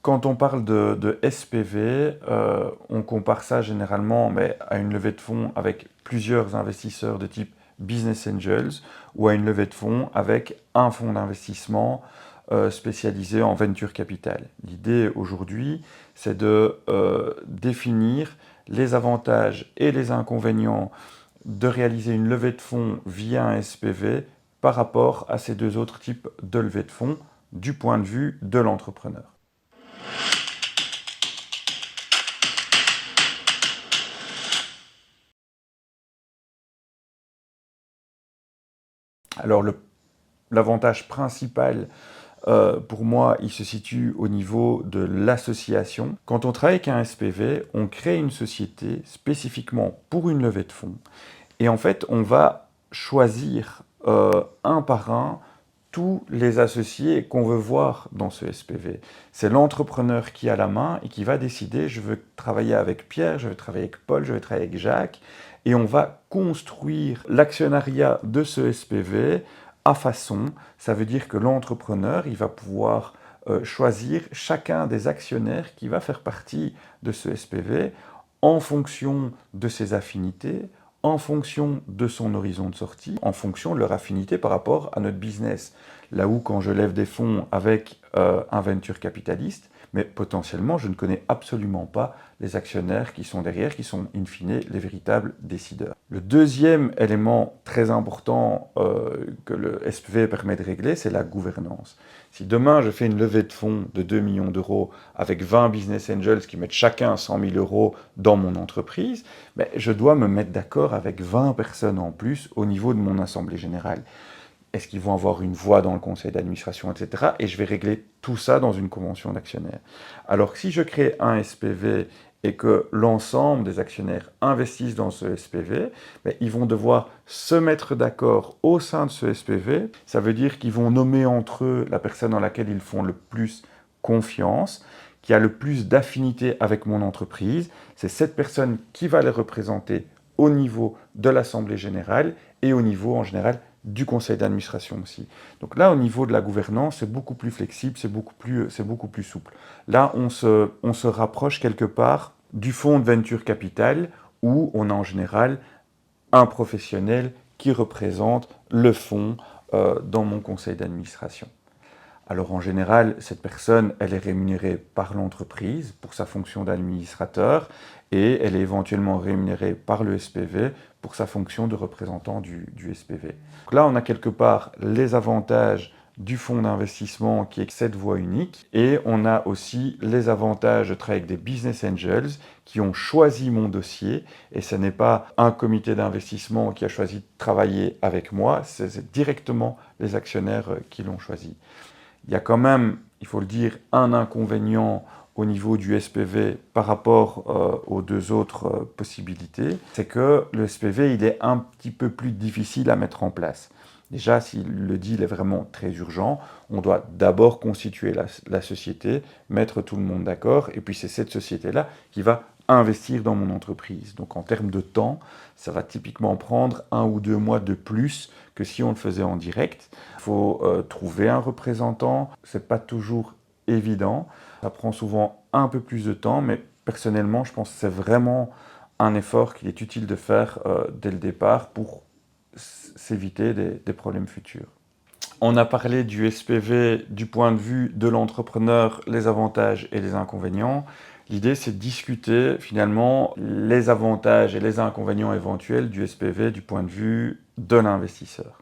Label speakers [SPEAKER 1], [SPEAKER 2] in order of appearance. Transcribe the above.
[SPEAKER 1] Quand on parle de SPV, on compare ça généralement à une levée de fonds avec plusieurs investisseurs de type Business Angels ou à une levée de fonds avec un fonds d'investissement spécialisé en venture capital. L'idée aujourd'hui, c'est de définir les avantages et les inconvénients de réaliser une levée de fonds via un SPV par rapport à ces deux autres types de levée de fonds du point de vue de l'entrepreneur. Alors l'avantage principal pour moi, il se situe au niveau de l'association. Quand on travaille avec un SPV, on crée une société spécifiquement pour une levée de fonds. Et en fait, on va choisir un par un tous les associés qu'on veut voir dans ce SPV. C'est l'entrepreneur qui a la main et qui va décider, je veux travailler avec Pierre, je veux travailler avec Paul, je veux travailler avec Jacques. Et on va construire l'actionnariat de ce SPV à façon. Ça veut dire que l'entrepreneur, il va pouvoir choisir chacun des actionnaires qui va faire partie de ce SPV en fonction de ses affinités, en fonction de son horizon de sortie, en fonction de leur affinité par rapport à notre business. Là où quand je lève des fonds avec un venture capitaliste, mais potentiellement je ne connais absolument pas les actionnaires qui sont derrière, qui sont in fine les véritables décideurs. Le deuxième élément très important que le SPV permet de régler, c'est la gouvernance. Si demain je fais une levée de fonds de 2 millions d'euros avec 20 business angels qui mettent chacun 100 000 euros dans mon entreprise, je dois me mettre d'accord avec 20 personnes en plus au niveau de mon assemblée générale. Est-ce qu'ils vont avoir une voix dans le conseil d'administration, etc. Et je vais régler tout ça dans une convention d'actionnaires. Alors que si je crée un SPV et que l'ensemble des actionnaires investissent dans ce SPV, ils vont devoir se mettre d'accord au sein de ce SPV. Ça veut dire qu'ils vont nommer entre eux la personne dans laquelle ils font le plus confiance, qui a le plus d'affinité avec mon entreprise. C'est cette personne qui va les représenter au niveau de l'Assemblée générale et au niveau en général du conseil d'administration aussi. Donc là, au niveau de la gouvernance, c'est beaucoup plus flexible, c'est beaucoup plus souple. Là, on se rapproche quelque part du fonds de venture capital où on a en général un professionnel qui représente le fonds dans mon conseil d'administration. Alors en général, cette personne, elle est rémunérée par l'entreprise pour sa fonction d'administrateur et elle est éventuellement rémunérée par le SPV pour sa fonction de représentant du SPV. Donc là, on a quelque part les avantages du fonds d'investissement qui est cette voie unique et on a aussi les avantages de travailler avec des business angels qui ont choisi mon dossier et ce n'est pas un comité d'investissement qui a choisi de travailler avec moi, c'est directement les actionnaires qui l'ont choisi. Il y a quand même, il faut le dire, un inconvénient au niveau du SPV par rapport aux deux autres possibilités, c'est que le SPV, il est un petit peu plus difficile à mettre en place. Déjà, si le deal est vraiment très urgent, on doit d'abord constituer la société, mettre tout le monde d'accord, et puis c'est cette société-là qui va investir dans mon entreprise. Donc en termes de temps, ça va typiquement prendre 1 ou 2 mois de plus que si on le faisait en direct. Il faut trouver un représentant, c'est pas toujours évident, ça prend souvent un peu plus de temps, mais personnellement, je pense que c'est vraiment un effort qu'il est utile de faire dès le départ pour s'éviter des problèmes futurs. On a parlé du SPV du point de vue de l'entrepreneur, les avantages et les inconvénients. L'idée, c'est de discuter finalement les avantages et les inconvénients éventuels du SPV du point de vue de l'investisseur.